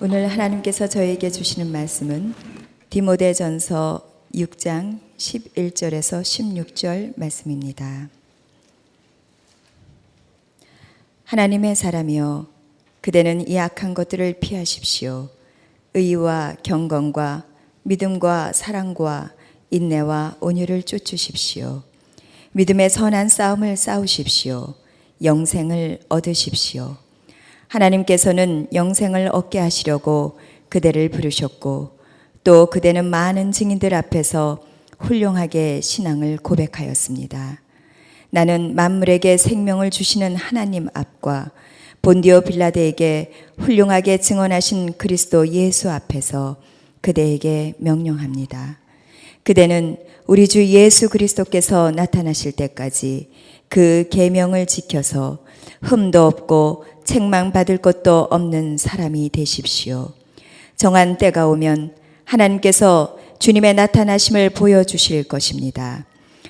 오늘 하나님께서 저에게 주시는 말씀은 디모데전서 6장 11절에서 16절 말씀입니다. 하나님의 사람이여, 그대는 이 악한 것들을 피하십시오. 의와 경건과 믿음과 사랑과 인내와 온유를 쫓으십시오. 믿음의 선한 싸움을 싸우십시오. 영생을 얻으십시오. 하나님께서는 영생을 얻게 하시려고 그대를 부르셨고, 또 그대는 많은 증인들 앞에서 훌륭하게 신앙을 고백하였습니다. 나는 만물에게 생명을 주시는 하나님 앞과 본디오 빌라데에게 훌륭하게 증언하신 그리스도 예수 앞에서 그대에게 명령합니다. 그대는 우리 주 예수 그리스도께서 나타나실 때까지 그 계명을 지켜서 흠도 없고 책망받을 것도 없는 사람이 되십시오. 정한 때가 오면 하나님께서 주님의 나타나심을 보여주실 것입니다.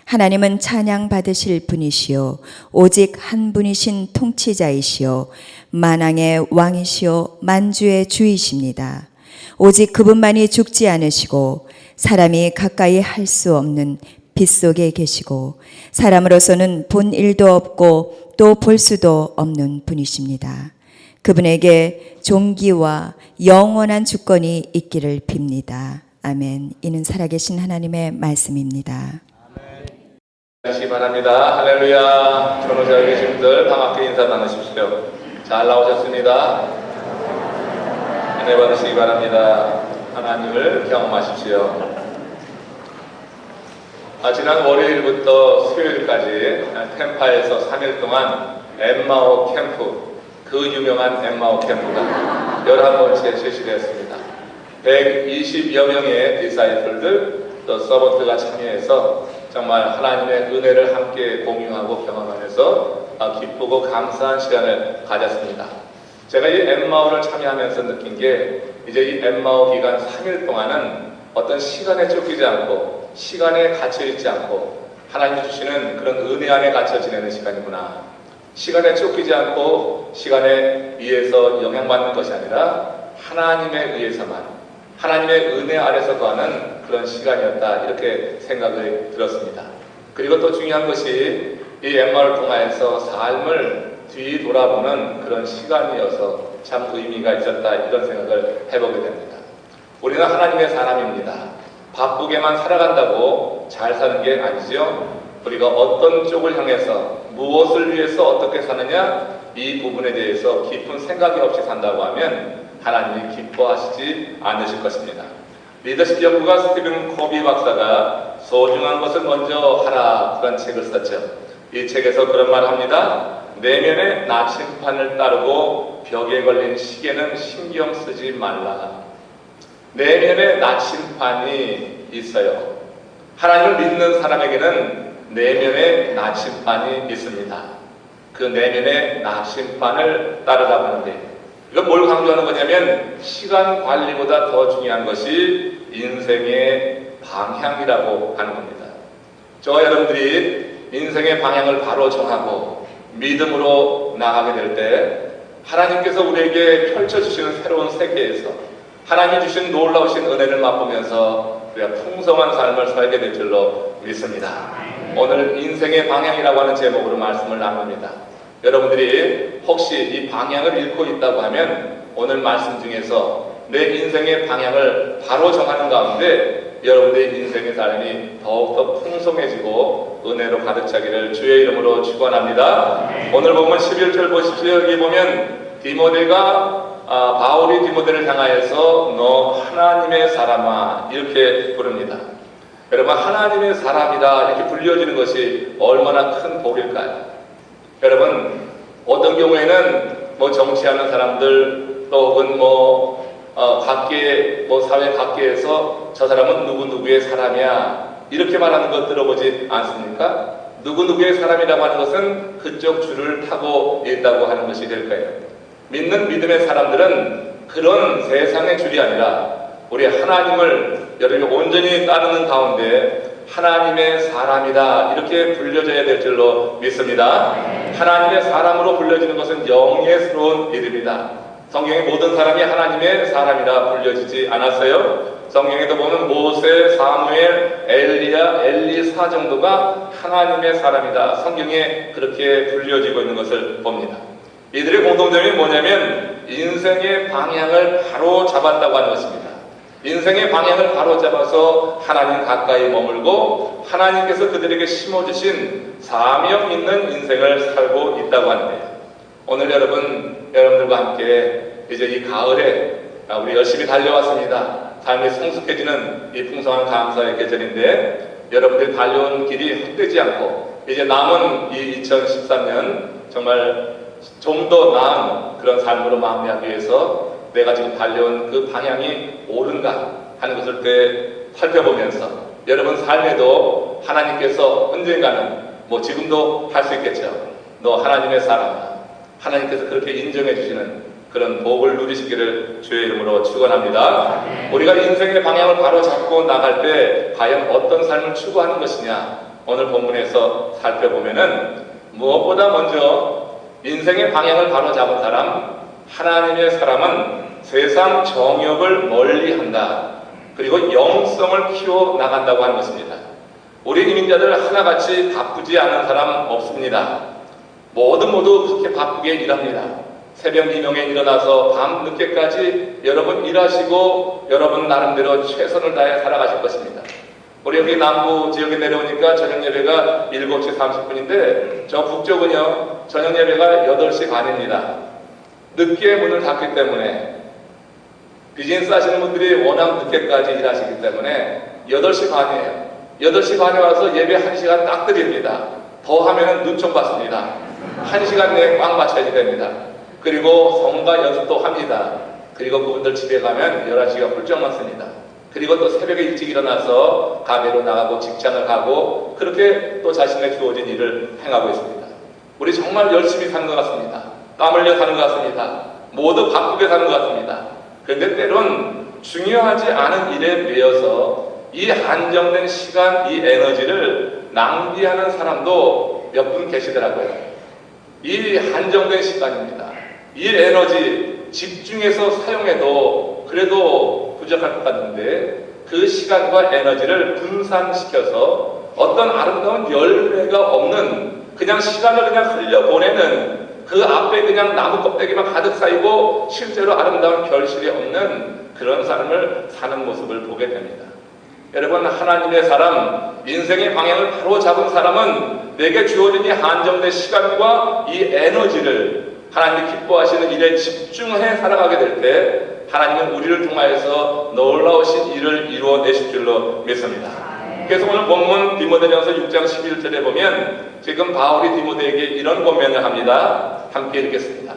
하나님은 찬양 받으실 분이시요 오직 한 분이신 통치자이시요 만왕의 왕이시요 만주의 주이십니다. 오직 그분만이 죽지 않으시고 사람이 가까이 할 수 없는 빛 속에 계시고 사람으로서는 본 일도 없고 또 볼 수도 없는 분이십니다. 그분에게 존귀와 영원한 주권이 있기를 빕니다. 아멘. 이는 살아계신 하나님의 말씀입니다. 하시기 바랍니다. 할렐루야. 주로 잘 계신 분들 반갑게 인사 나누십시오. 잘 나오셨습니다. 은혜 받으시기 바랍니다. 하나님을 경험하십시오. 지난 월요일부터 수요일까지 템파에서 3일 동안 엠마오 캠프, 그 유명한 엠마오 캠프가 11번째 실시되었습니다. 120여 명의 디사이플들, 또 서번트가 참여해서 정말 하나님의 은혜를 함께 공유하고 경험하면서 기쁘고 감사한 시간을 가졌습니다. 제가 이 엠마오를 참여하면서 느낀 게, 이제 이 엠마오 기간 3일 동안은 어떤 시간에 쫓기지 않고 시간에 갇혀있지 않고 하나님 주시는 그런 은혜 안에 갇혀 지내는 시간이구나. 시간에 쫓기지 않고 시간에 의해서 영향받는 것이 아니라 하나님에 의해서만, 하나님의 은혜 아래서 거하는 그런 시간이었다, 이렇게 생각이 들었습니다. 그리고 또 중요한 것이 이 엠마오를 통하여서 삶을 뒤돌아보는 그런 시간이어서 참 의미가 있었다, 이런 생각을 해보게 됩니다. 우리는 하나님의 사람입니다. 바쁘게만 살아간다고 잘 사는 게 아니죠. 우리가 어떤 쪽을 향해서 무엇을 위해서 어떻게 사느냐, 이 부분에 대해서 깊은 생각이 없이 산다고 하면 하나님이 기뻐하시지 않으실 것입니다. 리더십 연구가 스티븐 코비 박사가 소중한 것을 먼저 하라, 그런 책을 썼죠. 이 책에서 그런 말을 합니다. 내면의 나침판을 따르고 벽에 걸린 시계는 신경 쓰지 말라. 내면의 나침판이 있어요. 하나님을 믿는 사람에게는 내면의 나침판이 있습니다. 그 내면의 나침판을 따르라고 하는데, 이건 뭘 강조하는 거냐면 시간 관리보다 더 중요한 것이 인생의 방향이라고 하는 겁니다. 저와 여러분들이 인생의 방향을 바로 정하고 믿음으로 나가게 될 때 하나님께서 우리에게 펼쳐주시는 새로운 세계에서 하나님이 주신 놀라우신 은혜를 맛보면서 우리가 풍성한 삶을 살게 될 줄로 믿습니다. 오늘 인생의 방향이라고 하는 제목으로 말씀을 나눕니다. 여러분들이 혹시 이 방향을 잃고 있다고 하면 오늘 말씀 중에서 내 인생의 방향을 바로 정하는 가운데 여러분들의 인생의 삶이 더욱더 풍성해지고 은혜로 가득 차기를 주의 이름으로 축원합니다. 오늘 보면 11절 보십시오. 여기 보면 디모데가 바울이 디모데를 향하여서 너 하나님의 사람아, 이렇게 부릅니다. 여러분, 하나님의 사람이다 이렇게 불려지는 것이 얼마나 큰 복일까요? 여러분, 어떤 경우에는 정치하는 사람들, 또 혹은 각계 사회 각계에서 저 사람은 누구누구의 사람이야, 이렇게 말하는 것 들어보지 않습니까? 누구누구의 사람이라고 하는 것은 그쪽 줄을 타고 있다고 하는 것이 될 거예요. 믿는 믿음의 사람들은 그런 세상의 줄이 아니라 우리 하나님을 여러분이 온전히 따르는 가운데 하나님의 사람이다, 이렇게 불려져야 될 줄로 믿습니다. 하나님의 사람으로 불려지는 것은 영예스러운 일입니다. 성경의 모든 사람이 하나님의 사람이라 불려지지 않았어요. 성경에도 보면 모세, 사무엘, 엘리야, 엘리사 정도가 하나님의 사람이다. 성경에 그렇게 불려지고 있는 것을 봅니다. 이들의 공통점이 뭐냐면 인생의 방향을 바로 잡았다고 하는 것입니다. 인생의 방향을 바로 잡아서 하나님 가까이 머물고 하나님께서 그들에게 심어주신 사명 있는 인생을 살고 있다고 하는데요. 오늘 여러분들과 함께 이제 이 가을에 우리 열심히 달려왔습니다. 삶이 성숙해지는 이 풍성한 감사의 계절인데 여러분들이 달려온 길이 헛되지 않고 이제 남은 이 2013년 정말 좀 더 나은 그런 삶으로 마무리하기 위해서 내가 지금 달려온 그 방향이 옳은가 하는 것을 살펴보면서 여러분 삶에도 하나님께서 언젠가는 지금도 할 수 있겠죠. 너 하나님의 사람이다. 하나님께서 그렇게 인정해 주시는 그런 복을 누리시기를 주의 이름으로 축원합니다. 우리가 인생의 방향을 바로 잡고 나갈 때 과연 어떤 삶을 추구하는 것이냐 오늘 본문에서 살펴보면은 무엇보다 먼저 인생의 방향을 바로 잡은 사람, 하나님의 사람은 세상 정욕을 멀리한다. 그리고 영성을 키워나간다고 하는 것입니다. 우리 이민자들 하나같이 바쁘지 않은 사람 없습니다. 모두 그렇게 바쁘게 일합니다. 새벽 2명에 일어나서 밤 늦게까지 여러분 일하시고 여러분 나름대로 최선을 다해 살아가실 것입니다. 우리 여기 남부 지역에 내려오니까 저녁 예배가 7시 30분인데 저 북쪽은요 저녁 예배가 8시 반입니다. 늦게 문을 닫기 때문에 비즈니스 하시는 분들이 워낙 늦게까지 일하시기 때문에 8시 반이에요. 8시 반에 와서 예배 1시간 딱 드립니다. 더 하면은 눈 좀 받습니다. 1시간 내에 꽉 맞춰야 됩니다. 그리고 성가 연습도 합니다. 그리고 그분들 집에 가면 11시가 훌쩍 넘습니다. 그리고 또 새벽에 일찍 일어나서 가게로 나가고 직장을 가고 그렇게 또 자신의 주어진 일을 행하고 있습니다. 우리 정말 열심히 사는 것 같습니다. 땀 흘려 사는 것 같습니다. 모두 바쁘게 사는 것 같습니다. 그런데 때론 중요하지 않은 일에 매여서 이 한정된 시간, 이 에너지를 낭비하는 사람도 몇 분 계시더라고요. 이 한정된 시간입니다. 이 에너지 집중해서 사용해도 그래도 부족할 것 같은데 그 시간과 에너지를 분산시켜서 어떤 아름다운 열매가 없는 그냥 시간을 그냥 흘려보내는 그 앞에 그냥 나무 껍데기만 가득 쌓이고 실제로 아름다운 결실이 없는 그런 삶을 사는 모습을 보게 됩니다. 여러분 하나님의 사람, 인생의 방향을 바로 잡은 사람은 내게 주어진 이 한정된 시간과 이 에너지를 하나님이 기뻐하시는 일에 집중해 살아가게 될 때 하나님은 우리를 통하여서 놀라우신 일을 이루어내실 줄로 믿습니다. 그래서 오늘 본문 디모데전서 6장 11절에 보면 지금 바울이 디모데에게 이런 권면을 합니다. 함께 읽겠습니다.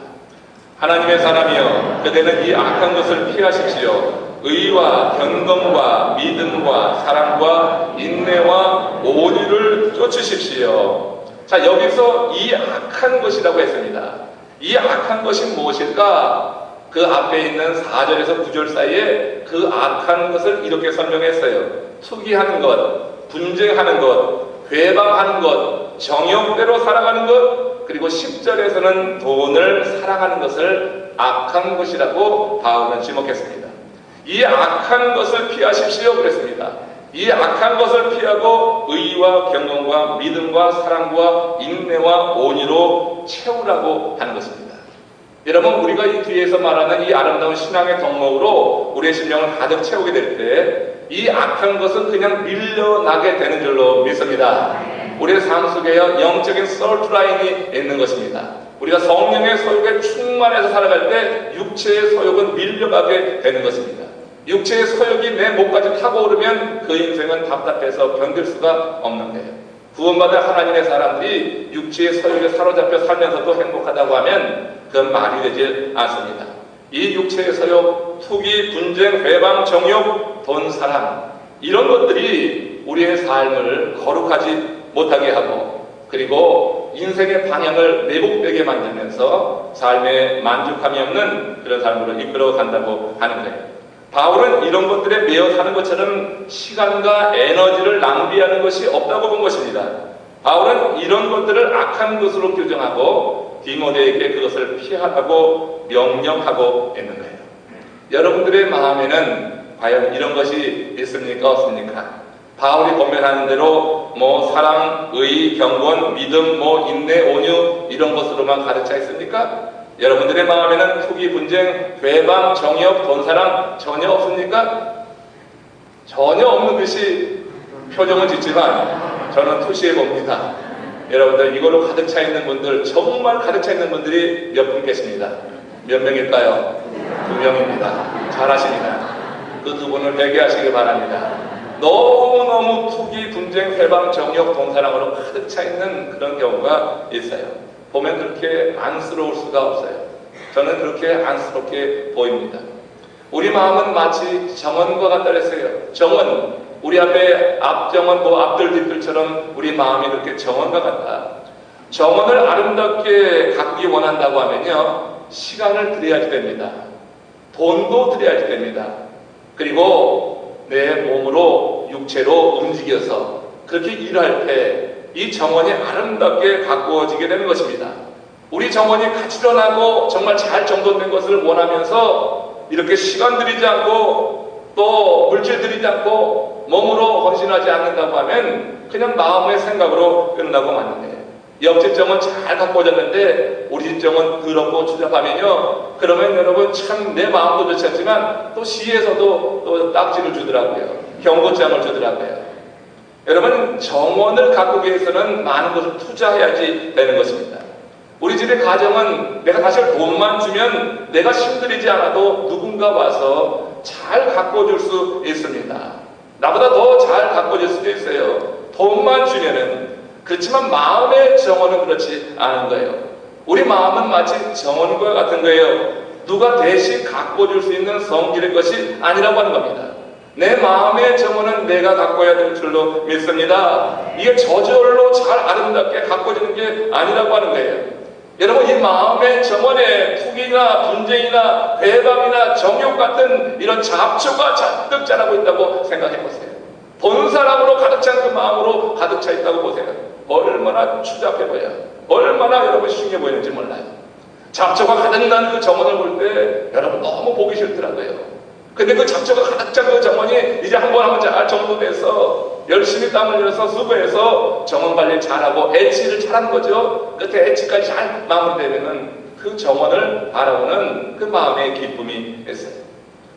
하나님의 사람이여 그대는 이 악한 것을 피하십시오. 의와 경건과 믿음과 사랑과 인내와 온유를 쫓으십시오. 자, 여기서 이 악한 것이라고 했습니다. 이 악한 것이 무엇일까? 그 앞에 있는 4절에서 9절 사이에 그 악한 것을 이렇게 설명했어요. 투기하는 것, 분쟁하는 것, 회방하는 것, 정욕대로 살아가는 것, 그리고 10절에서는 돈을 사랑하는 것을 악한 것이라고 바울은 지목했습니다. 이 악한 것을 피하십시오 그랬습니다. 이 악한 것을 피하고 의와 경건과 믿음과 사랑과 인내와 온유로 채우라고 하는 것입니다. 여러분 우리가 이 뒤에서 말하는 이 아름다운 신앙의 덕목으로 우리의 심령을 가득 채우게 될 때 이 악한 것은 그냥 밀려나게 되는 줄로 믿습니다. 우리의 삶 속에요 영적인 솔트라인이 있는 것입니다. 우리가 성령의 소욕에 충만해서 살아갈 때 육체의 소욕은 밀려가게 되는 것입니다. 육체의 소욕이 내 목까지 타고 오르면 그 인생은 답답해서 견딜 수가 없는 거예요. 구원받은 하나님의 사람들이 육체의 소욕에 사로잡혀 살면서도 행복하다고 하면 그건 말이 되지 않습니다. 이 육체의 소욕, 투기, 분쟁, 회방, 정욕, 돈, 사랑 이런 것들이 우리의 삶을 거룩하지 못하게 하고 그리고 인생의 방향을 왜곡되게 만들면서 삶에 만족함이 없는 그런 삶으로 이끌어 간다고 하는 거예요. 바울은 이런 것들에 매여 사는 것처럼 시간과 에너지를 낭비하는 것이 없다고 본 것입니다. 바울은 이런 것들을 악한 것으로 규정하고 디모데에게 그것을 피하라고 명령하고 있는 거예요. 여러분들의 마음에는 과연 이런 것이 있습니까? 없습니까? 바울이 권면하는 대로 사랑, 의, 경건, 믿음, 인내, 온유 이런 것으로만 가르쳐 있습니까? 여러분들의 마음에는 투기, 분쟁, 회방, 정욕, 돈사랑 전혀 없습니까? 전혀 없는 듯이 표정은 짓지만 저는 투시해 봅니다. 여러분들 이걸로 가득 차 있는 분들, 정말 가득 차 있는 분들이 몇 분 계십니다. 몇 명일까요? 2명입니다. 잘하십니다. 그 두 분을 회개하시기 바랍니다. 너무너무 투기, 분쟁, 회방, 정욕, 돈사랑으로 가득 차 있는 그런 경우가 있어요. 보면 그렇게 안쓰러울 수가 없어요. 저는 그렇게 안쓰럽게 보입니다. 우리 마음은 마치 정원과 같다 그랬어요. 정원, 우리 앞에 앞정원, 앞들 뒷들처럼 우리 마음이 그렇게 정원과 같다. 정원을 아름답게 가꾸기 원한다고 하면요, 시간을 들여야지 됩니다. 돈도 들여야지 됩니다. 그리고 내 몸으로, 육체로 움직여서 그렇게 일할 때 이 정원이 아름답게 가꾸어지게 되는 것입니다. 우리 정원이 가지런하고 정말 잘 정돈된 것을 원하면서 이렇게 시간 들이지 않고 또 물질 들이지 않고 몸으로 헌신하지 않는다고 하면 그냥 마음의 생각으로 끝나고 마는 거예요. 옆집 정원 잘 가꾸어졌는데 우리 집 정원 더럽고 추잡하면요, 그러면 여러분 참 내 마음도 좋지 않지만 또 시에서도 또 딱지를 주더라고요. 경고장을 주더라고요. 여러분, 정원을 가꾸기 위해서는 많은 것을 투자해야지 되는 것입니다. 우리 집의 가정은 내가 사실 돈만 주면 내가 힘들이지 않아도 누군가 와서 잘 가꿔줄 수 있습니다. 나보다 더 잘 가꿔줄 수도 있어요. 돈만 주면은. 그렇지만 마음의 정원은 그렇지 않은 거예요. 우리 마음은 마치 정원과 같은 거예요. 누가 대신 가꿔줄 수 있는 성질의 것이 아니라고 하는 겁니다. 내 마음의 정원은 내가 가꿔야 될 줄로 믿습니다. 이게 저절로 잘 아름답게 가꿔지는 게 아니라고 하는 거예요. 여러분, 이 마음의 정원에 투기나 분쟁이나 회방이나 정욕 같은 이런 잡초가 잔뜩 자라고 있다고 생각해 보세요. 본사람으로 가득 찬 그 마음으로 가득 차 있다고 보세요. 얼마나 추잡해 보여요. 얼마나 여러분 흉해 보이는지 몰라요. 잡초가 가득 난 그 정원을 볼 때 여러분 너무 보기 싫더라고요. 근데 그 잡초가 가득 찬 그 정원이 이제 한번 잘 정돈돼서 열심히 땀을 흘려서 수고해서 정원 관리 잘하고 애치를 잘하는 거죠. 끝에 애치까지 잘 마무리되면은 그 정원을 바라보는 그 마음의 기쁨이 있어요.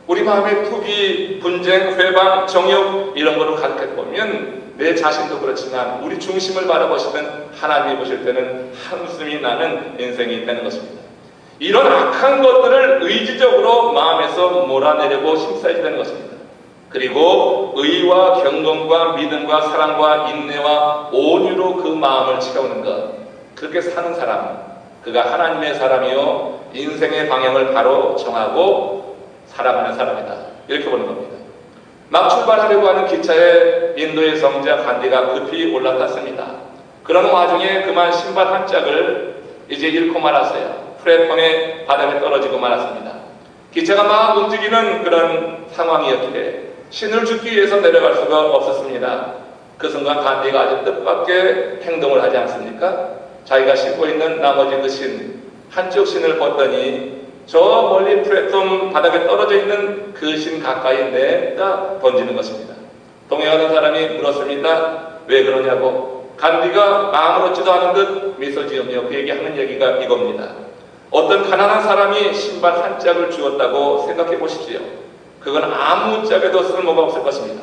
우리 마음의 투기, 분쟁, 회방, 정욕 이런 거로 가득해 보면 내 자신도 그렇지만 우리 중심을 바라보시는 하나님이 보실 때는 한숨이 나는 인생이 되는 것입니다. 이런 악한 것들을 의지적으로 마음에서 몰아내려고 힘써야 되는 것입니다. 그리고 의와 경건과 믿음과 사랑과 인내와 온유로 그 마음을 채우는 것, 그렇게 사는 사람, 그가 하나님의 사람이요 인생의 방향을 바로 정하고 살아가는 사람이다, 이렇게 보는 겁니다. 막 출발하려고 하는 기차에 인도의 성자 간디가 급히 올라탔습니다. 그런 와중에 그만 신발 한 짝을 이제 잃고 말았어요. 플랫폼에 바닥에 떨어지고 말았습니다. 기차가 막 움직이는 그런 상황이었기에 신을 줍기 위해서 내려갈 수가 없었습니다. 그 순간 간디가 아주 뜻밖의 행동을 하지 않습니까? 자기가 신고 있는 나머지 그 신, 한쪽 신을 벗더니 저 멀리 플랫폼 바닥에 떨어져 있는 그 신 가까이 내다 던지는 것입니다. 동행하는 사람이 물었습니다. 왜 그러냐고. 간디가 아무렇지도 않은 듯 미소 지으며 그에게 하는 얘기가 이겁니다. 어떤 가난한 사람이 신발 한 짝을 주었다고 생각해 보십시오. 그건 아무 짝에도 쓸모가 없을 것입니다.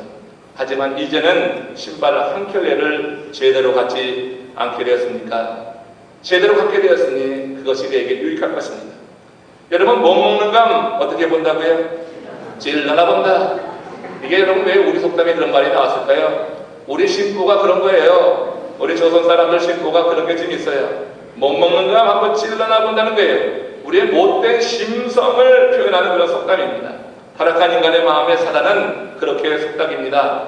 하지만 이제는 신발 한 켤레를 제대로 갖지 않게 되었으니까 제대로 갖게 되었으니 그것이 내게 유익할 것입니다. 여러분, 못 먹는 감 어떻게 본다고요? 찔러나 본다. 이게 여러분 왜 우리 속담에 그런 말이 나왔을까요? 우리 신부가 그런 거예요. 우리 조선 사람들 신부가 그런 게 좀 있어요. 못 먹는 감 한번 찔러나 본다는 거예요. 우리의 못된 심성을 표현하는 그런 속담입니다. 타락한 인간의 마음의 사단은 그렇게 속닥입니다.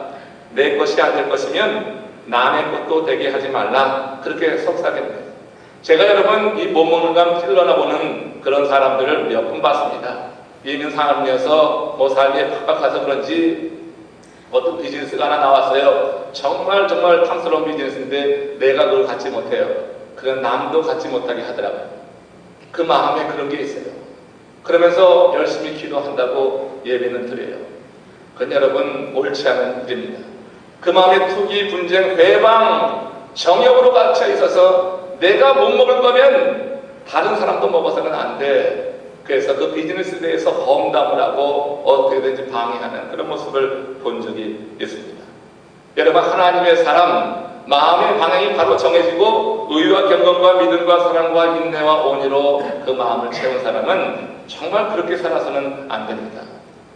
내 것이 안 될 것이면 남의 것도 되게 하지 말라, 그렇게 속삭입니다. 제가 여러분 이 못 먹는 감 찔러나 보는 그런 사람들을 몇 번 봤습니다. 이민 상황이어서 삶이 팍팍해서 그런지 어떤 비즈니스가 하나 나왔어요. 정말 탐스러운 비즈니스인데 내가 그걸 갖지 못해요. 그건 남도 갖지 못하게 하더라고요. 그 마음에 그런 게 있어요. 그러면서 열심히 기도한다고 예배는 드려요. 그건 여러분 옳지 않은 일입니다. 그 마음에 투기, 분쟁, 회방, 정욕으로 갇혀 있어서 내가 못 먹을 거면 다른 사람도 먹어서는 안 돼. 그래서 그 비즈니스에 대해서 험담을 하고 어떻게든지 방해하는 그런 모습을 본 적이 있습니다. 여러분, 하나님의 사람, 마음의 방향이 바로 정해지고 의와 경건과 믿음과 사랑과 인내와 온유로 그 마음을 채운 사람은 정말 그렇게 살아서는 안 됩니다.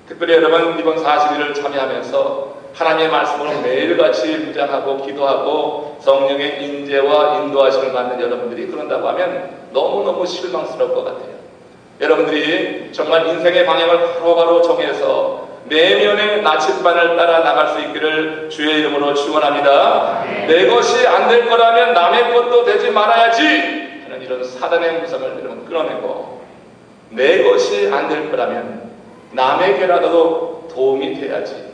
특별히 여러분, 이번 40일을 참여하면서 하나님의 말씀으로 매일같이 묵상하고 기도하고 성령의 인재와 인도하심을 받는 여러분들이 그런다고 하면 너무너무 실망스러울 것 같아요. 여러분들이 정말 인생의 방향을 바로바로 정해서 내면의 나침반을 따라 나갈 수 있기를 주의 이름으로 축원합니다. 내 것이 안 될 거라면 남의 것도 되지 말아야지 하는 이런 사단의 무성을 여러분 끊어내고, 내 것이 안 될 거라면 남에게라도 도움이 돼야지.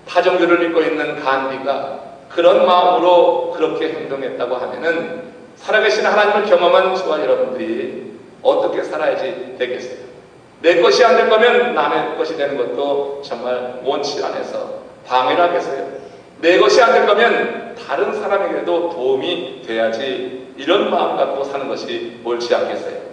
타종교를 믿고 있는 간디가 그런 마음으로 그렇게 행동했다고 하면은 살아계신 하나님을 경험한 저와 여러분들이 어떻게 살아야지 되겠어요? 내 것이 안 될 거면 남의 것이 되는 것도 정말 원치 않아서 방해를 하겠어요. 내 것이 안 될 거면 다른 사람에게도 도움이 돼야지. 이런 마음 갖고 사는 것이 옳지 않겠어요?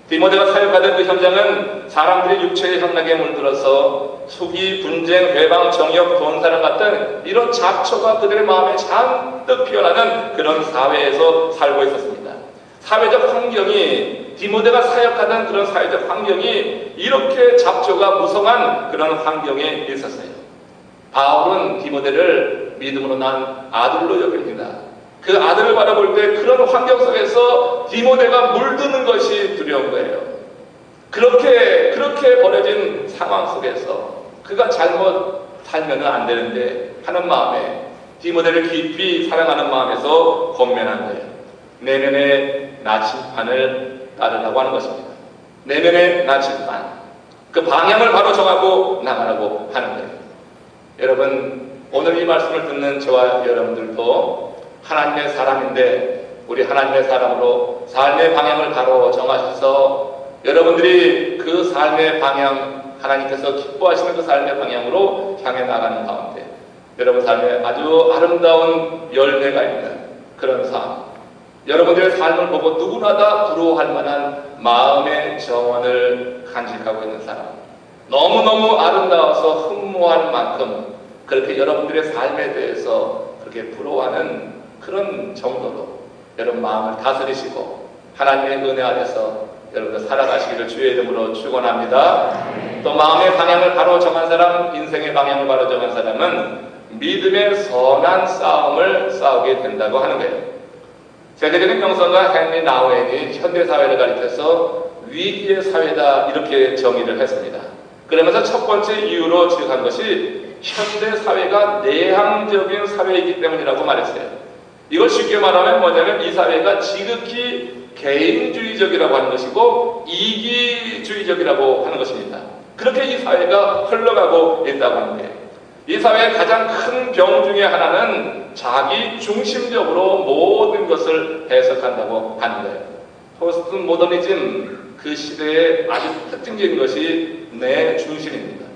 디모데가 사역하던 그 현장은 사람들이 육체의 향락에 물들어서 수기, 분쟁, 회방, 정욕, 돈사랑 같은 이런 잡초가 그들의 마음에 잔뜩 피어나는 그런 사회에서 살고 있었습니다. 사회적 환경이, 디모데가 사역하던 그런 사회적 환경이 이렇게 잡초가 무성한 그런 환경에 있었어요. 바울은 디모데를 믿음으로 난 아들로 여깁니다. 그 아들을 바라볼 때 그런 환경 속에서 디모데가 물드는 것이 두려운 거예요. 그렇게 벌어진 상황 속에서 그가 잘못 살면 안 되는데 하는 마음에 디모데를 깊이 사랑하는 마음에서 권면한 거예요. 내면의 나침반을 따르라고 하는 것입니다. 내면의 나침반, 그 방향을 바로 정하고 나가라고 하는 거예요. 여러분, 오늘 이 말씀을 듣는 저와 여러분들도 하나님의 사람인데 우리 하나님의 사람으로 삶의 방향을 바로 정하셔서 여러분들이 그 삶의 방향, 하나님께서 기뻐하시는 그 삶의 방향으로 향해 나가는 가운데 여러분 삶에 아주 아름다운 열매가 있는 그런 삶, 여러분들의 삶을 보고 누구나 다 부러워할 만한 마음의 정원을 간직하고 있는 사람, 너무너무 아름다워서 흠모할 만큼 그렇게 여러분들의 삶에 대해서 그렇게 부러워하는 그런 정도로 여러분 마음을 다스리시고 하나님의 은혜 아래서 여러분들 살아가시기를 주의 이름으로 축원합니다. 또 마음의 방향을 바로 정한 사람, 인생의 방향을 바로 정한 사람은 믿음의 선한 싸움을 싸우게 된다고 하는 거예요. 세계적인 명성가 헨리 나우엔이 현대사회를 가리켜서 위기의 사회다 이렇게 정의를 했습니다. 그러면서 첫 번째 이유로 지적한 것이 현대사회가 내향적인 사회이기 때문이라고 말했어요. 이걸 쉽게 말하면 뭐냐면 이 사회가 지극히 개인주의적이라고 하는 것이고 이기주의적이라고 하는 것입니다. 그렇게 이 사회가 흘러가고 있다고 하는데, 이 사회의 가장 큰 병 중에 하나는 자기 중심적으로 모든 것을 해석한다고 하는 거예요. 포스트 모더니즘, 그 시대의 아주 특징적인 것이 내 중심입니다.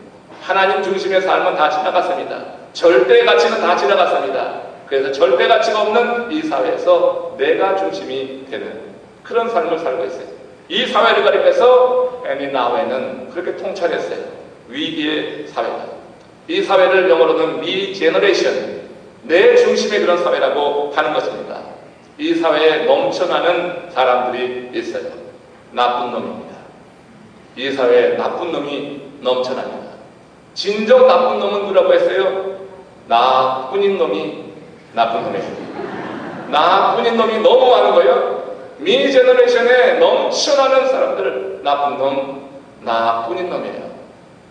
하나님 중심의 삶은 다 지나갔습니다. 절대 가치는 다 지나갔습니다. 그래서 절대 가치가 없는 이 사회에서 내가 중심이 되는 그런 삶을 살고 있어요. 이 사회를 가리켜서 헨리 나우엔은 그렇게 통찰했어요. 위기의 사회다. 이 사회를 영어로는 미 제너레이션, 내 중심의 그런 사회라고 하는 것입니다. 이 사회에 넘쳐나는 사람들이 있어요. 나쁜 놈입니다. 이 사회에 나쁜 놈이 넘쳐납니다. 진정 나쁜 놈은 누구라고 했어요? 나뿐인 놈이 나쁜 놈이에요. 나뿐인 놈이 너무 많은 거예요. 미 제너레이션에 넘쳐나는 사람들, 나쁜 놈, 나뿐인 놈이에요.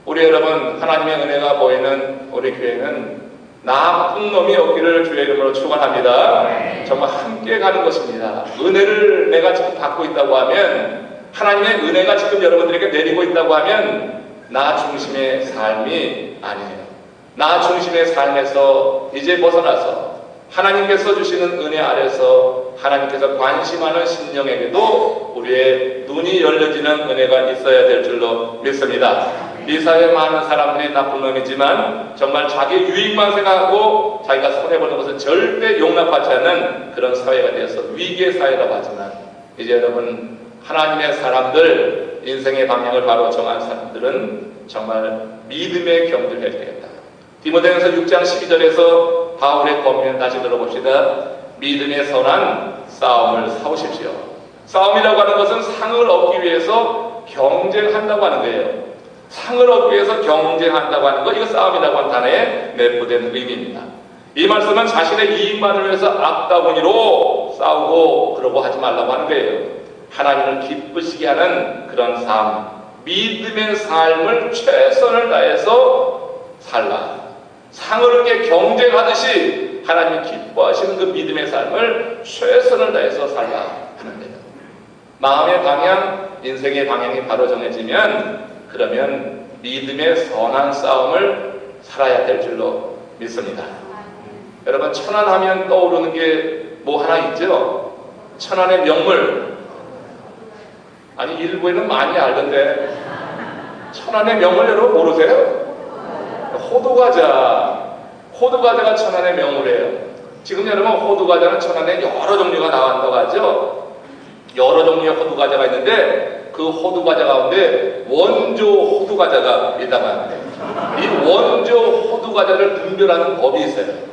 우리 여러분, 하나님의 은혜가 보이는 우리 교회는 나쁜 놈이 없기를 주의 이름으로 축원합니다. 정말 함께 가는 것입니다. 은혜를 내가 지금 받고 있다고 하면, 하나님의 은혜가 지금 여러분들에게 내리고 있다고 하면 나 중심의 삶이 아니에요. 나 중심의 삶에서 이제 벗어나서 하나님께서 주시는 은혜 아래서 하나님께서 관심하는 심령에게도 우리의 눈이 열려지는 은혜가 있어야 될 줄로 믿습니다. 이 사회에 많은 사람들이 나쁜 놈이지만 정말 자기 유익만 생각하고 자기가 손해보는 것은 절대 용납하지 않는 그런 사회가 되어서 위기의 사회라고 하지만, 이제 여러분 하나님의 사람들, 인생의 방향을 바로 정한 사람들은 정말 믿음의 경주를 해야 되겠다. 디모데전서 6장 12절에서 바울의 권면 다시 들어봅시다. 믿음의 선한 싸움을 싸우십시오. 싸움이라고 하는 것은 상을 얻기 위해서 경쟁한다고 하는 거예요. 상을 얻기 위해서 경쟁한다고 하는 것, 이거 싸움이라고 하는 단어에 내포된 의미입니다. 이 말씀은 자신의 이익만을 위해서 악다구니로 싸우고 그러고 하지 말라고 하는 거예요. 하나님을 기쁘시게 하는 그런 삶, 믿음의 삶을 최선을 다해서 살라. 상을 얻게 경쟁하듯이 하나님이 기뻐하시는 그 믿음의 삶을 최선을 다해서 살라 하는 거예요. 마음의 방향, 인생의 방향이 바로 정해지면 그러면 믿음의 선한 싸움을 살아야 될 줄로 믿습니다. 여러분, 천안하면 떠오르는 게 뭐 하나 있죠? 천안의 명물. 아니, 일부에는 많이 알던데 천안의 명물 여러분 모르세요? 호두과자. 호두과자가 천안의 명물이에요. 지금 여러분 호두과자는 천안에 여러 종류가 나온다고 하죠? 여러 종류의 호두과자가 있는데 그 호두과자 가운데 원조 호두과자가 있다고 하는데, 이 원조 호두과자를 분별하는 법이 있어요.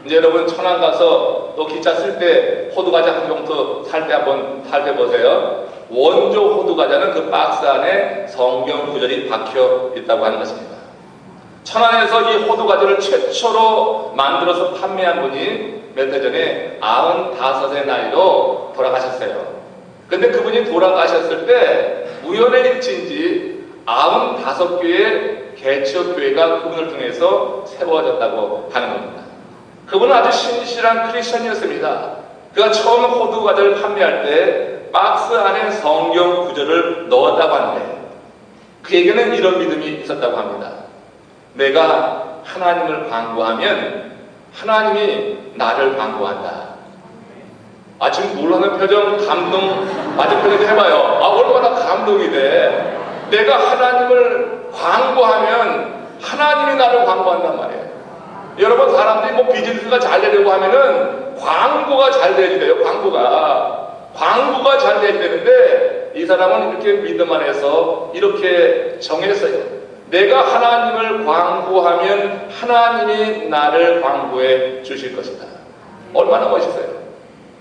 이제 여러분 천안 가서 또 기차 쓸 때 호두과자 한 봉투 살 때 한번 살펴보세요. 원조 호두과자는 그 박스 안에 성경 구절이 박혀 있다고 하는 것입니다. 천안에서 이 호두과자를 최초로 만들어서 판매한 분이 몇 해 전에 95의 나이로 돌아가셨어요. 근데 그분이 돌아가셨을 때 우연의 일치인지 95개의 개척교회가 그분을 통해서 세워졌다고 하는 겁니다. 그분은 아주 신실한 크리스천이었습니다. 그가 처음 호두과자를 판매할 때 박스 안에 성경 구절을 넣었다고 하는데, 그에게는 이런 믿음이 있었다고 합니다. 내가 하나님을 광고하면 하나님이 나를 광고한다. 아, 지금 놀라는 표정, 감동, 맞은 표정 해봐요. 아, 얼마나 감동이 돼. 내가 하나님을 광고하면 하나님이 나를 광고한단 말이에요. 여러분, 사람들이 뭐 비즈니스가 잘 되려고 하면은 광고가 잘 돼야 돼요. 광고가 잘 돼야 되는데, 이 사람은 이렇게 믿음 안에서 이렇게 정했어요. 내가 하나님을 광고하면 하나님이 나를 광고해 주실 것이다. 얼마나 멋있어요.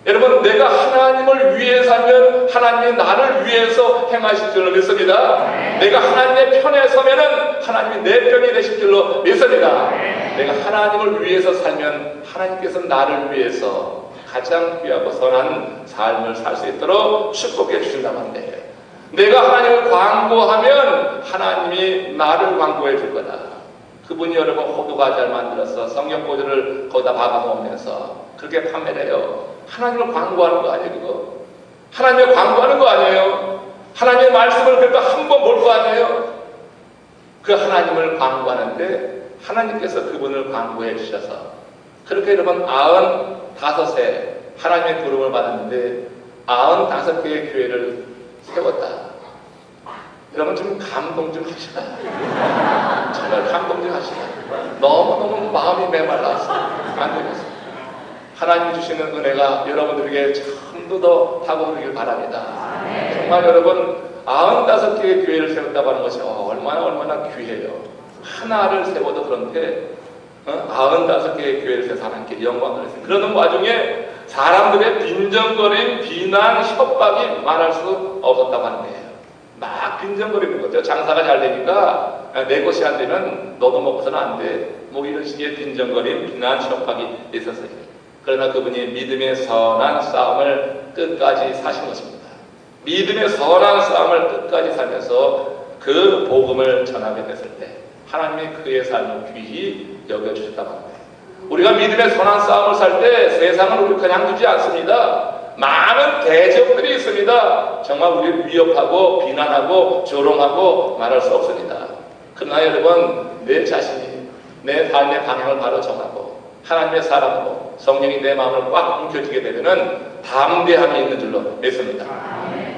여러분, 내가 하나님을 위해 살면 하나님이 나를 위해서 행하실 줄로 믿습니다. 내가 하나님의 편에 서면은 하나님이 내 편이 되실 줄로 믿습니다. 내가 하나님을 위해서 살면 하나님께서 나를 위해서 가장 귀하고 선한 삶을 살 수 있도록 축복해 주신다고 하는데, 내가 하나님을 광고하면 하나님이 나를 광고해 줄 거다. 그분이 여러분 호두과자를 만들어서 성경 구절을 거기다 박아놓으면서 그렇게 판매를 해요. 하나님을 광고하는 거 아니에요, 그거? 하나님을 광고하는 거 아니에요? 하나님의 말씀을 그래도 한 번 볼 거 아니에요? 그 하나님을 광고하는데 하나님께서 그분을 광고해 주셔서 그렇게 여러분 95세 하나님의 부름을 받았는데 95개의 교회를 세웠다. 여러분 좀 감동 좀 하시다. 정말 감동 좀 하시다. 너무너무 마음이 메말라서 안 되겠어요. 하나님 주시는 은혜가 여러분들에게 전부 더 다가오길 바랍니다. 정말 여러분 95개의 교회를 세웠다고 하는 것이 얼마나 귀해요. 하나를 세워도 그런데 95개의 교회를 세워서 하나님께 영광을 했어요. 그러는 와중에 사람들의 빈정거림, 비난, 협박이 말할 수 없었다고 하는 거예요. 막 빈정거리는 거죠. 장사가 잘 되니까 내 것이 안 되면 너도 먹고서는 안 돼. 뭐 이런 식의 빈정거림, 비난, 협박이 있었어요. 그러나 그분이 믿음의 선한 싸움을 끝까지 사신 것입니다. 믿음의 선한 싸움을 끝까지 살면서 그 복음을 전하게 됐을 때 하나님이 그의 삶을 귀히 여겨주셨다고 합니다. 우리가 믿음의 선한 싸움을 살 때 세상은 우리 그냥 두지 않습니다. 많은 대적들이 있습니다. 정말 우리를 위협하고 비난하고 조롱하고 말할 수 없습니다. 그러나 여러분, 내 자신이 내 삶의 방향을 바로 정하고 하나님의 사람으로 성령이 내 마음을 꽉 움켜쥐게 되면은 담대함이 있는 줄로 믿습니다.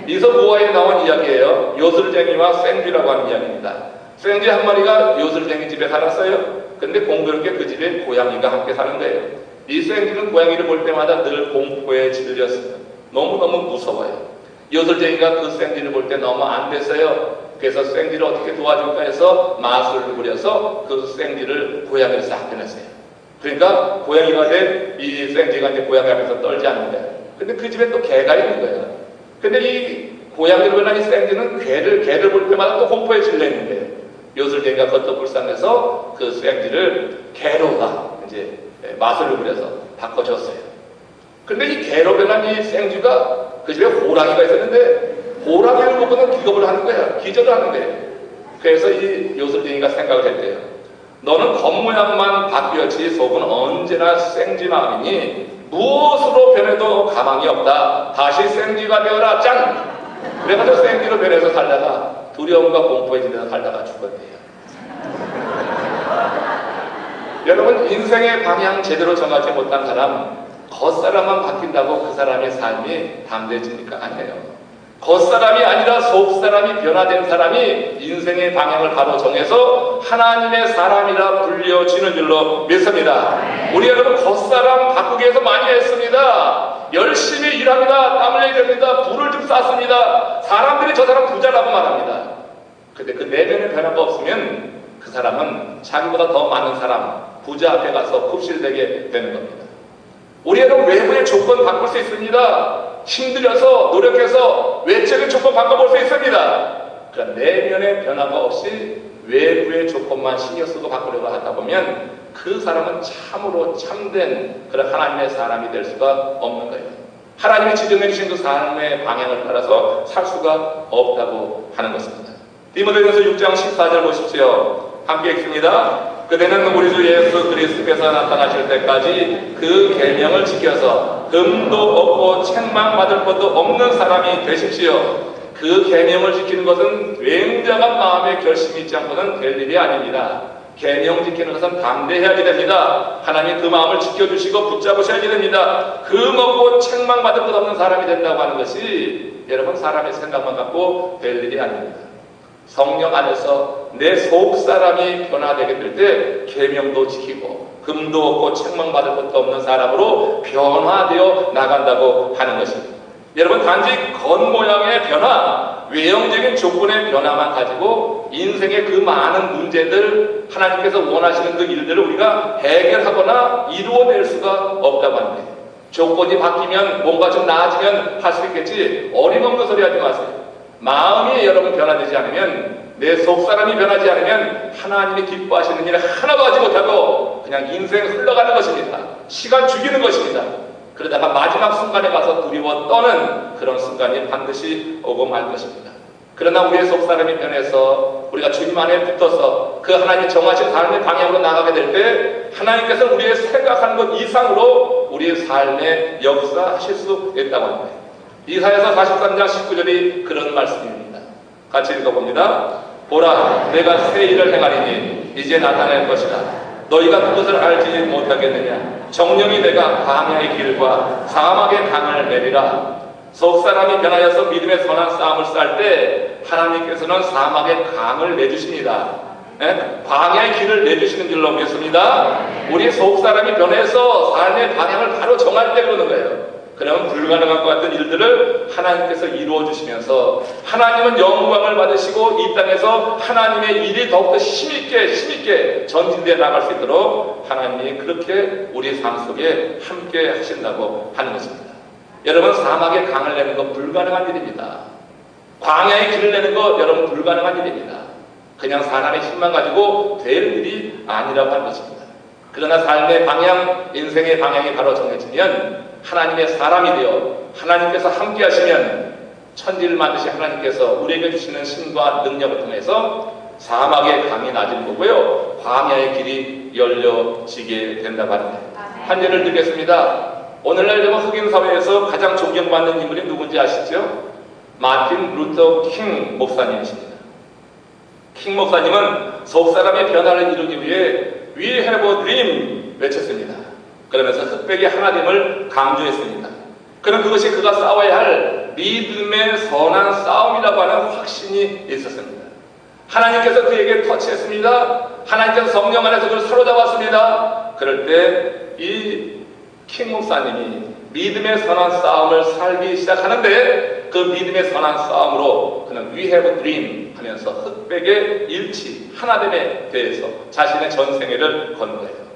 이서 무화에 나온 이야기예요. 요술쟁이와 생쥐라고 하는 이야기입니다. 생쥐 한 마리가 요술쟁이 집에 살았어요. 근데 공교롭게 그 집에 고양이가 함께 사는 거예요. 이 생쥐는 고양이를 볼 때마다 늘 공포에 질렸어요. 너무너무 무서워요. 요술쟁이가 그 생쥐를 볼 때 너무 안 됐어요. 그래서 생쥐를 어떻게 도와줄까 해서 마술을 부려서 그 생쥐를 고양이를 싹 빼냈어요. 그러니까 고양이가 된 이 생쥐가 이제 고양이 앞에서 떨지 않는 거예요. 근데 그 집에 또 개가 있는 거예요. 근데 이 고양이를 변한 이 생쥐는 개를 볼 때마다 또 공포에 질려 있는 거예요. 요술쟁이가 그것도 불쌍해서 그 생쥐를 개로가 이제 마술을 부려서 바꿔줬어요. 근데 이 개로 변한 이 생쥐가 그 집에 호랑이가 있었는데 호랑이를 보고는 기겁을 하는 거야. 기절을 하는 거예요. 그래서 이 요술쟁이가 생각을 했대요. 너는 겉모양만 바뀌었지 속은 언제나 생쥐 마음이니 무엇으로 변해도 가망이 없다. 다시 생쥐가 되어라. 짠! 그래가지고 생쥐로 변해서 살다가 두려움과 공포에 질려서 살다가 죽었대요. 여러분, 인생의 방향 제대로 정하지 못한 사람, 겉사람만 바뀐다고 그 사람의 삶이 담대해집니까? 아니에요. 겉사람이 아니라 속사람이 변화된 사람이 인생의 방향을 바로 정해서 하나님의 사람이라 불려지는 줄로 믿습니다. 우리 여러분 겉사람 바꾸기 위해서 많이 했습니다. 열심히 일합니다. 땀 흘려야 됩니다. 불을 좀 쐈습니다. 사람들이 저 사람 부자라고 말합니다. 근데 그 내면의 변화가 없으면 그 사람은 자기보다 더 많은 사람, 부자 앞에 가서 굽실대게 되는 겁니다. 우리 여러분 외부의 조건 바꿀 수 있습니다. 힘들어서 노력해서 외적인 조건 바꿔볼 수 있습니다. 그러나 내면의 변화가 없이 외부의 조건만 신경 쓰고 바꾸려고 하다 보면 그 사람은 참으로 참된 그런 하나님의 사람이 될 수가 없는 거예요. 하나님이 지정해 주신 그 삶의 방향을 따라서 살 수가 없다고 하는 것입니다. 디모데전서 6장 14절 보십시오. 함께 읽습니다. 그대는 우리 주 예수 그리스도께서 나타나실 때까지 그 계명을 지켜서 금도 없고 책망받을 것도 없는 사람이 되십시오. 그 계명을 지키는 것은 굉장한 마음의 결심이 있지 않고는 될 일이 아닙니다. 계명 지키는 것은 담대해야지 됩니다. 하나님 그 마음을 지켜주시고 붙잡으셔야지 됩니다. 금 없고 책망받을 것 없는 사람이 된다고 하는 것이 여러분 사람의 생각만 갖고 될 일이 아닙니다. 성령 안에서 내 속사람이 변화되게 될 때 계명도 지키고 금도 없고 책망받을 것도 없는 사람으로 변화되어 나간다고 하는 것입니다. 여러분 단지 겉모양의 변화, 외형적인 조건의 변화만 가지고 인생의 그 많은 문제들, 하나님께서 원하시는 그 일들을 우리가 해결하거나 이루어낼 수가 없다고 합니다. 조건이 바뀌면 뭔가 좀 나아지면 할 수 있겠지 어림없는 소리 하지 마세요. 마음이 여러분 변화되지 않으면, 내 속사람이 변하지 않으면 하나님이 기뻐하시는 일을 하나도 하지 못하고 그냥 인생 흘러가는 것입니다. 시간 죽이는 것입니다. 그러다가 마지막 순간에 가서 두려워 떠는 그런 순간이 반드시 오고 말 것입니다. 그러나 우리의 속사람이 변해서 우리가 주님 안에 붙어서 그 하나님이 정하신 삶의 방향으로 나가게 될 때 하나님께서 우리의 생각하는 것 이상으로 우리의 삶에 역사하실 수 있다고 합니다. 이사야서 43장 19절이 그런 말씀입니다. 같이 읽어봅니다. 보라, 내가 새 일을 행하리니 이제 나타낼 것이다. 너희가 그것을 알지 못하겠느냐. 정령이 내가 광야의 길과 사막의 강을 내리라. 속사람이 변하여서 믿음의 선한 싸움을 쌀 때 하나님께서는 사막의 강을 내주십니다. 광야의 길을 내주시는 줄로 믿습니다. 우리 속사람이 변해서 삶의 방향을 바로 정할 때 그러는 거예요. 그러면 불가능한 것 같은 일들을 하나님께서 이루어 주시면서 하나님은 영광을 받으시고 이 땅에서 하나님의 일이 더욱더 힘있게 전진되어 나갈 수 있도록 하나님이 그렇게 우리 삶 속에 함께 하신다고 하는 것입니다. 여러분 사막에 강을 내는 거 불가능한 일입니다. 광야의 길을 내는 거 여러분 불가능한 일입니다. 그냥 사람의 힘만 가지고 될 일이 아니라고 하는 것입니다. 그러나 삶의 방향, 인생의 방향이 바로 정해지면 하나님의 사람이 되어 하나님께서 함께 하시면 천지를 만드신 하나님께서 우리에게 주시는 신과 능력을 통해서 사막의 강이 낮은 거고요, 광야의 길이 열려지게 된다고 합니다. 한 예를 들겠습니다. 오늘날 여러분 흑인 사회에서 가장 존경받는 인물이 누군지 아시죠? 마틴 루터 킹 목사님이십니다. 킹 목사님은 속사람의 변화를 이루기 위해 We have a dream 외쳤습니다. 그러면서 흑백의 하나됨을 강조했습니다. 그는 그것이 그가 싸워야 할 믿음의 선한 싸움이라고 하는 확신이 있었습니다. 하나님께서 그에게 터치했습니다. 하나님께서 성령 안에서 그를 사로잡았습니다. 그럴 때 이 킹 목사님이 믿음의 선한 싸움을 살기 시작하는데 그 믿음의 선한 싸움으로 그는 We have a dream 하면서 흑백의 일치, 하나됨에 대해서 자신의 전생애를 건 거예요.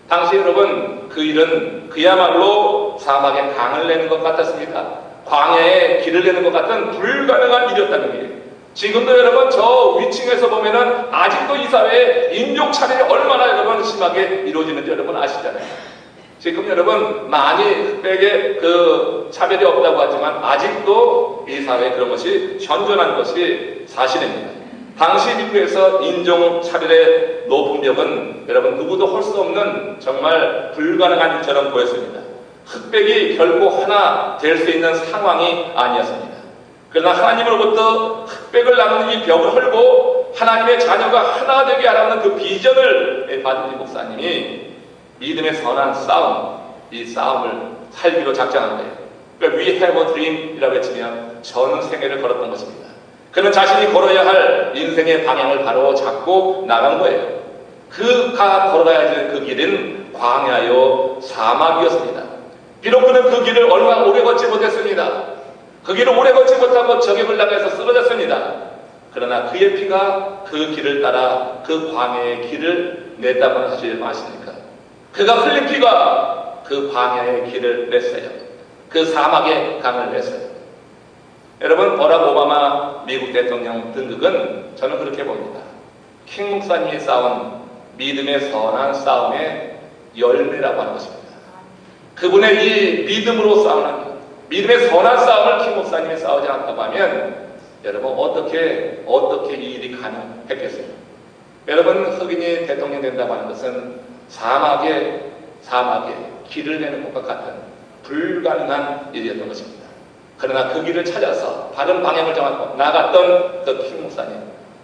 당시 여러분 그 일은 그야말로 사막에 강을 내는 것 같았습니다. 광야에 길을 내는 것 같은 불가능한 일이었다는 게 지금도 여러분 저 위층에서 보면은 아직도 이 사회에 인종 차별이 얼마나 여러분 심하게 이루어지는지 여러분 아시잖아요. 지금 여러분 많이 흑백의 그 차별이 없다고 하지만 아직도 이 사회에 그런 것이 현존한 것이 사실입니다. 당시 미국에서 인종 차별의 높은 벽은 여러분 누구도 할 수 없는 정말 불가능한 일처럼 보였습니다. 흑백이 결코 하나 될 수 있는 상황이 아니었습니다. 그러나 하나님으로부터 흑백을 나누는 이 벽을 헐고 하나님의 자녀가 하나 되게 하라는 그 비전을 받은 이 목사님이 믿음의 선한 싸움, 이 싸움을 살기로 작정한 거예요. 그러니까 We have a dream 이라고 외치면 전생애를 걸었던 것입니다. 그는 자신이 걸어야 할 인생의 방향을 바로 잡고 나간 거예요. 그가 걸어가야 될 그 길은 광야요 사막이었습니다. 비록 그는 그 길을 얼마 오래 걷지 못했습니다. 그 길을 오래 걷지 못하고 적역을 당해서 쓰러졌습니다. 그러나 그의 피가 그 길을 따라 그 광야의 길을 냈다는 사실을 아십니까? 그가 흘린 피가 그 광야의 길을 냈어요. 그 사막의 강을 냈어요. 여러분 버락 오바마 미국 대통령 등극은 저는 그렇게 봅니다. 킹 목사님이 싸운 믿음의 선한 싸움의 열매라고 하는 것입니다. 그분의 이 믿음으로 싸우는 믿음의 선한 싸움을 킹 목사님이 싸우지 않았다고 하면 여러분 어떻게 이 일이 가능했겠어요? 여러분 흑인이 대통령 된다고 하는 것은 사막에 길을 내는 것과 같은 불가능한 일이었던 것입니다. 그러나 그 길을 찾아서 바른 방향을 정하고 나갔던 그 킹 목사님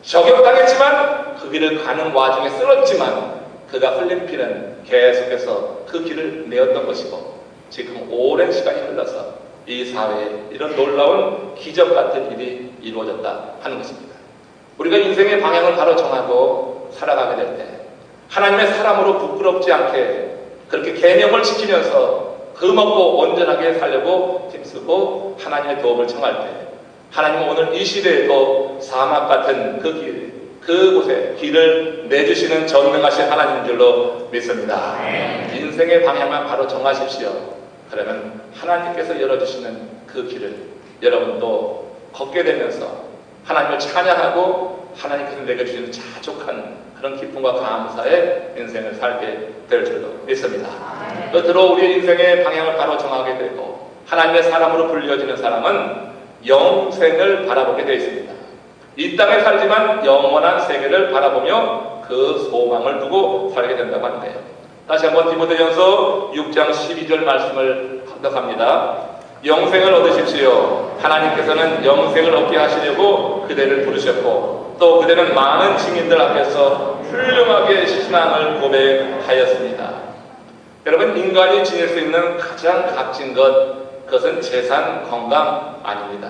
저격당했지만 그 길을 가는 와중에 쓰러졌지만 그가 흘린 피는 계속해서 그 길을 내었던 것이고 지금 오랜 시간이 흘러서 이 사회에 이런 놀라운 기적 같은 일이 이루어졌다 하는 것입니다. 우리가 인생의 방향을 바로 정하고 살아가게 될 때 하나님의 사람으로 부끄럽지 않게 그렇게 계명을 지키면서 금없고 온전하게 살려고 힘쓰고 하나님의 도움을 청할 때 하나님은 오늘 이 시대에도 사막 같은 그 길, 그곳에 길을 내주시는 전능하신 하나님인 줄로 믿습니다. 인생의 방향만 바로 정하십시오. 그러면 하나님께서 열어주시는 그 길을 여러분도 걷게 되면서 하나님을 찬양하고 하나님께서 내게 주시는 자족한 그런 기쁨과 감사의 인생을 살게 될 줄로 믿습니다. 끝으로 우리 인생의 방향을 바로 정하게 되고 하나님의 사람으로 불려지는 사람은 영생을 바라보게 되어 있습니다. 이 땅에 살지만 영원한 세계를 바라보며 그 소망을 두고 살게 된다고 하는 거예요. 다시 한번 디모데전서 6장 12절 말씀을 합독합니다. 영생을 얻으십시오. 하나님께서는 영생을 얻게 하시려고 그대를 부르셨고 또 그대는 많은 증인들 앞에서 훌륭하게 신앙을 고백하였습니다. 여러분 인간이 지닐 수 있는 가장 값진 것 그것은 재산, 건강 아닙니다.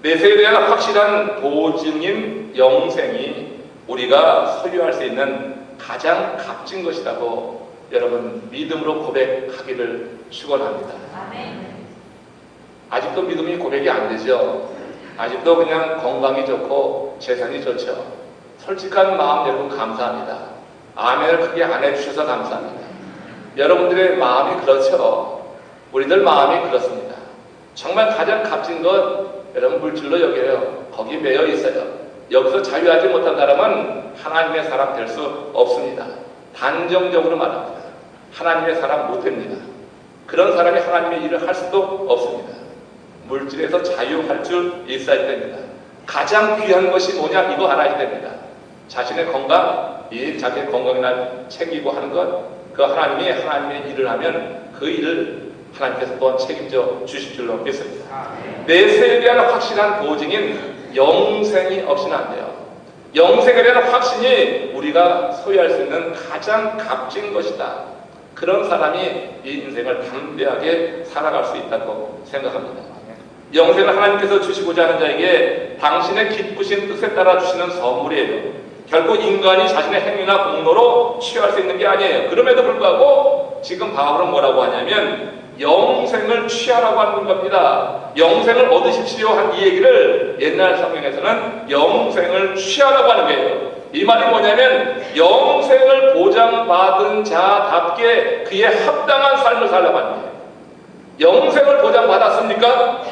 내세에 대한 확실한 보증인 영생이 우리가 소유할 수 있는 가장 값진 것이라고 여러분 믿음으로 고백하기를 축원합니다. 아직도 믿음이 고백이 안 되죠. 아직도 그냥 건강이 좋고 재산이 좋죠. 솔직한 마음 여러분 감사합니다. 아멘을 크게 안 해주셔서 감사합니다. 여러분들의 마음이 그렇죠. 우리들 마음이 그렇습니다. 정말 가장 값진 것 여러분 물질로 여겨요. 거기 매여 있어요. 여기서 자유하지 못한 사람은 하나님의 사람 될 수 없습니다. 단정적으로 말합니다. 하나님의 사람 못 됩니다. 그런 사람이 하나님의 일을 할 수도 없습니다. 물질에서 자유할 줄 있어야 됩니다. 가장 귀한 것이 뭐냐 이거 알아야 됩니다. 자신의 건강, 이 자기의 건강이나 챙기고 하는 것, 그 하나님의 일을 하면 그 일을 하나님께서 또한 책임져 주실 줄로 믿습니다. 내세에 대한 확실한 보증인 영생이 없이는 안 돼요. 영생에 대한 확신이 우리가 소유할 수 있는 가장 값진 것이다. 그런 사람이 이 인생을 담대하게 살아갈 수 있다고 생각합니다. 영생을 하나님께서 주시고자 하는 자에게 당신의 기쁘신 뜻에 따라 주시는 선물이에요. 결국 인간이 자신의 행위나 공로로 취할 수 있는 게 아니에요. 그럼에도 불구하고 지금 바울은 뭐라고 하냐면 영생을 취하라고 하는 겁니다. 영생을 얻으십시오 한 이 얘기를 옛날 성경에서는 영생을 취하라고 하는 거예요. 이 말이 뭐냐면 영생을 보장받은 자답게 그에 합당한 삶을 살라고 하는 거예요. 영생을 보장받았습니까?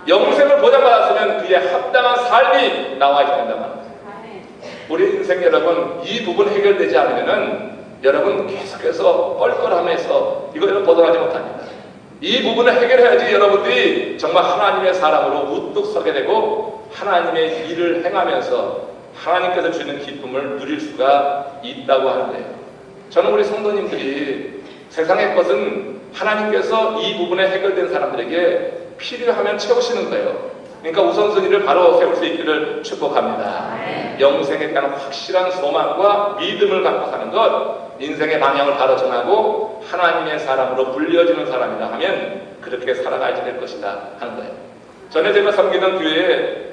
영생을 보장받았으면 그에 합당한 삶이 나와야 된단 말이에요. 우리 인생 여러분 이 부분 해결되지 않으면은 여러분 계속해서 껄껄하면서 이거를 벗어나지 못합니다. 이 부분을 해결해야지 여러분들이 정말 하나님의 사람으로 우뚝 서게 되고 하나님의 일을 행하면서 하나님께서 주는 기쁨을 누릴 수가 있다고 하는 거예요. 저는 우리 성도님들이 세상의 것은 하나님께서 이 부분에 해결된 사람들에게 필요하면 채우시는 거예요. 그러니까 우선순위를 바로 세울 수 있기를 축복합니다. 영생에 대한 확실한 소망과 믿음을 갖고 사는 것, 인생의 방향을 바로 정하고 하나님의 사람으로 불려지는 사람이다 하면 그렇게 살아가야 될 것이다 하는 거예요. 전에 제가 섬기던 교회에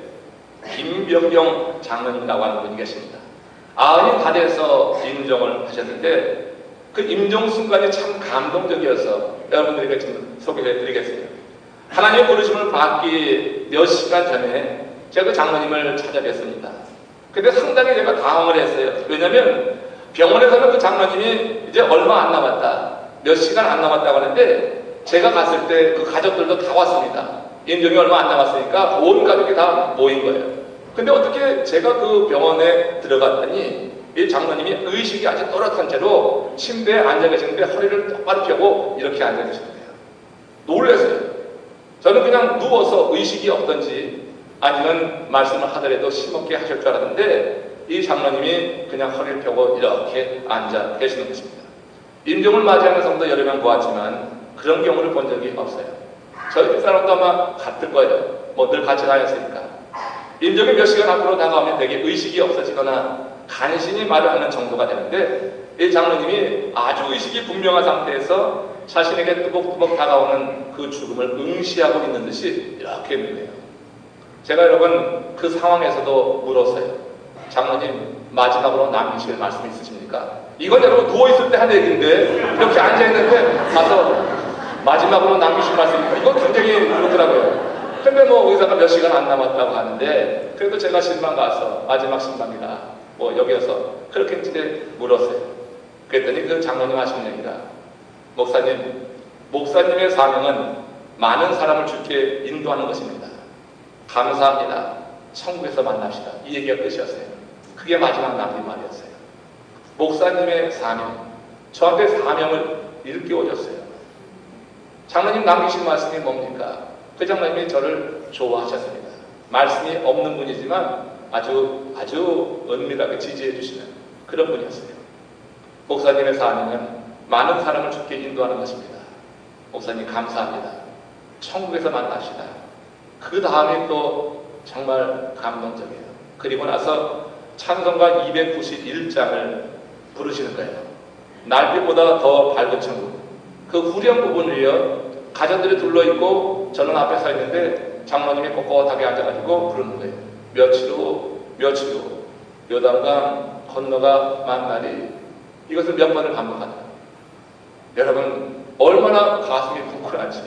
김병경 장로님이라고 하는 분이 계십니다. 90이 다 돼서 임종을 하셨는데 그 임종 순간이 참 감동적이어서 여러분들에게 좀 소개해 드리겠습니다. 하나님의 부르심을 받기 몇 시간 전에 제가 그 장로님을 찾아뵀습니다. 근데 상당히 제가 당황을 했어요. 왜냐면 병원에서는 그 장로님이 이제 얼마 안 남았다, 몇 시간 안 남았다고 하는데 제가 갔을 때 그 가족들도 다 왔습니다. 임종이 얼마 안 남았으니까 온 가족이 다 모인 거예요. 근데 어떻게 제가 그 병원에 들어갔더니 이 장로님이 의식이 아주 또렷한 채로 침대에 앉아 계시는데 허리를 똑바로 펴고 이렇게 앉아 계신 거예요. 놀랐어요. 저는 그냥 누워서 의식이 없던지 아니면 말씀을 하더라도 심없게 하실 줄 알았는데 이 장로님이 그냥 허리를 펴고 이렇게 앉아 계시는 것입니다. 임종을 맞이하는 성도 여러 명 보았지만 그런 경우를 본 적이 없어요. 저희 사람도 아마 같을 거예요. 뭐 늘 같이 다녔으니까. 임종이 몇 시간 앞으로 다가오면 되게 의식이 없어지거나 간신히 말을 하는 정도가 되는데 이 장로님이 아주 의식이 분명한 상태에서 자신에게 뚜벅뚜벅 다가오는 그 죽음을 응시하고 있는 듯이 이렇게 있는데요. 제가 여러분 그 상황에서도 물었어요. 장로님 마지막으로 남기실 말씀 있으십니까? 이건 여러분 누워있을 때 한 얘기인데 이렇게 앉아있는데 가서 마지막으로 남기실 말씀 있습니까? 이건 굉장히 그렇더라고요. 근데 뭐 의사가 몇 시간 안 남았다고 하는데 그래도 제가 신방 가서 마지막 신방이다 뭐 여기서 그렇게 이제 물었어요. 그랬더니 그 장로님 하시는 얘기가 목사님의 사명은 많은 사람을 주께 인도하는 것입니다. 감사합니다. 천국에서 만납시다. 이 얘기가 끝이었어요. 그게 마지막 남긴 말이었어요. 목사님의 사명, 저한테 사명을 일깨워줬어요. 장로님 남기신 말씀이 뭡니까? 그 장로님이 저를 좋아하셨습니다. 말씀이 없는 분이지만 아주 은밀하게 지지해 주시는 그런 분이었어요. 목사님의 사명은 많은 사람을 주께 인도하는 것입니다. 목사님 감사합니다. 천국에서 만납시다. 그 다음에 또 정말 감동적이에요. 그리고 나서 찬송가 291장을 부르시는 거예요. 날빛보다 더 밝은 천국. 그 후렴 부분을요, 가정들이 둘러있고 저는 앞에 서 있는데 장로님이 꼿꼿하게 앉아가지고 부르는 거예요. 며칠 후 요단강 건너가 만나리. 이것을 몇 번을 반복하는 거예요. 여러분 얼마나 가슴이 뭉클한지.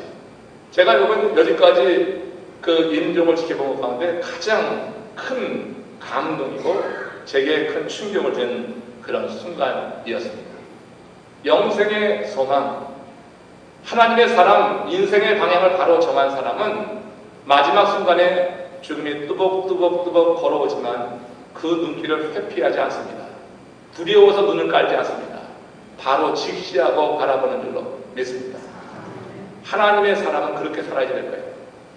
제가 여러분 여기까지 그 임종을 지켜본 것 가운데 가장 큰 감동이고 제게 큰 충격을 준 그런 순간이었습니다. 영생의 소망, 하나님의 사람, 인생의 방향을 바로 정한 사람은 마지막 순간에 죽음이 뚜벅뚜벅 걸어오지만 그 눈길을 회피하지 않습니다. 두려워서 눈을 깔지 않습니다. 바로 직시하고 바라보는 줄로 믿습니다. 하나님의 사람은 그렇게 살아야 될 거예요.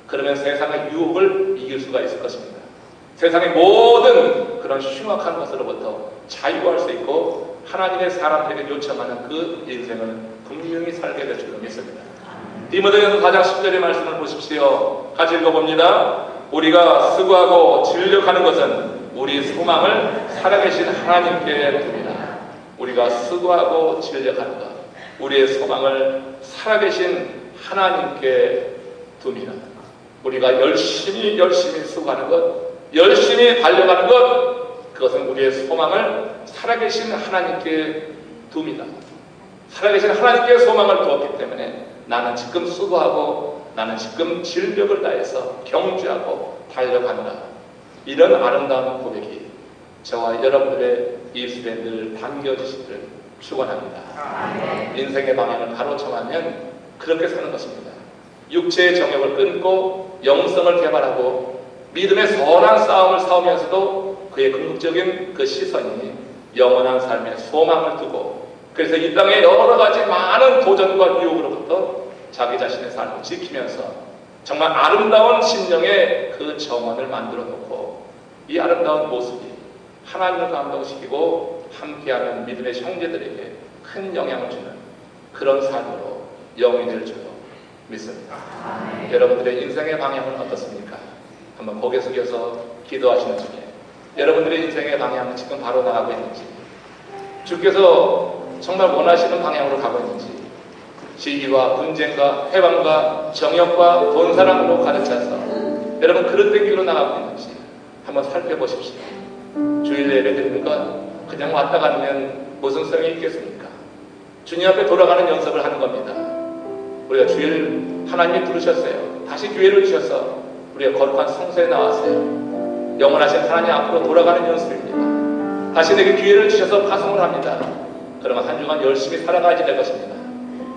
그러면 세상의 유혹을 이길 수가 있을 것입니다. 세상의 모든 그런 흉악한 것으로부터 자유할 수 있고 하나님의 사람들에게 요청하는 그 인생을 분명히 살게 될 줄로 믿습니다. 디모데전서 4장 10절의 말씀을 보십시오. 같이 읽어봅니다. 우리가 수고하고 진력하는 것은 우리 소망을 살아계신 하나님께 둡니다. 우리가 수고하고 진력하는 것. 우리의 소망을 살아계신 하나님께 둡니다. 우리가 열심히 수고하는 것, 열심히 달려가는 것, 그것은 우리의 소망을 살아계신 하나님께 둡니다. 살아계신 하나님께 소망을 두었기 때문에 나는 지금 수고하고 나는 지금 진력을 다해서 경주하고 달려간다. 이런 아름다운 고백이 저와 여러분들의 입술에 늘 담겨지시기를 축원합니다. 인생의 방향을 바로 정하면 그렇게 사는 것입니다. 육체의 정욕을 끊고 영성을 개발하고 믿음의 선한 싸움을 싸우면서도 그의 궁극적인 그 시선이 영원한 삶의 소망을 두고, 그래서 이 땅의 여러 가지 많은 도전과 유혹으로부터 자기 자신의 삶을 지키면서 정말 아름다운 심령의 그 정원을 만들어 놓고, 이 아름다운 모습이 하나님을 감동시키고 함께하는 믿음의 형제들에게 큰 영향을 주는 그런 삶으로 영이 될 줄로 믿습니다. 여러분들의 인생의 방향은 어떻습니까? 한번 고개 숙여서 기도하시는 중에 여러분들의 인생의 방향은 지금 바로 나가고 있는지, 주께서 정말 원하시는 방향으로 가고 있는지, 시기와 분쟁과 회방과 정욕과 돈사랑으로 가득 차서 여러분 그릇된 길로 나가고 있는지 한번 살펴보십시오. 주일 예배 드리는 건 그냥 왔다 가면 무슨 소용이 있겠습니까? 주님 앞에 돌아가는 연습을 하는 겁니다. 우리가 주일 하나님이 부르셨어요. 다시 기회를 주셔서 우리가 거룩한 성소에 나왔어요. 영원하신 하나님 앞으로 돌아가는 연습입니다. 다시 내게 기회를 주셔서 파송을 합니다. 그러면 한 주간 열심히 살아가야지 될 것입니다.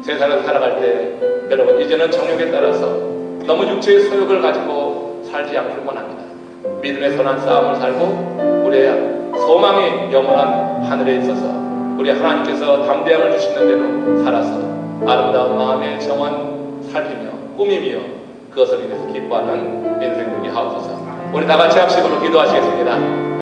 세상에서 살아갈 때 여러분 이제는 정욕에 따라서 너무 육체의 소욕을 가지고 살지 않기를 원합니다. 믿음의 선한 싸움을 살고 우리의 소망이 영원한 하늘에 있어서 우리 하나님께서 담대함을 주시는 대로 살아서 아름다운 마음의 정원 살피며 꾸미며 그것을 인해서 기뻐하는 인생 되게 하옵소서. 우리 다 같이 합식으로 기도하시겠습니다.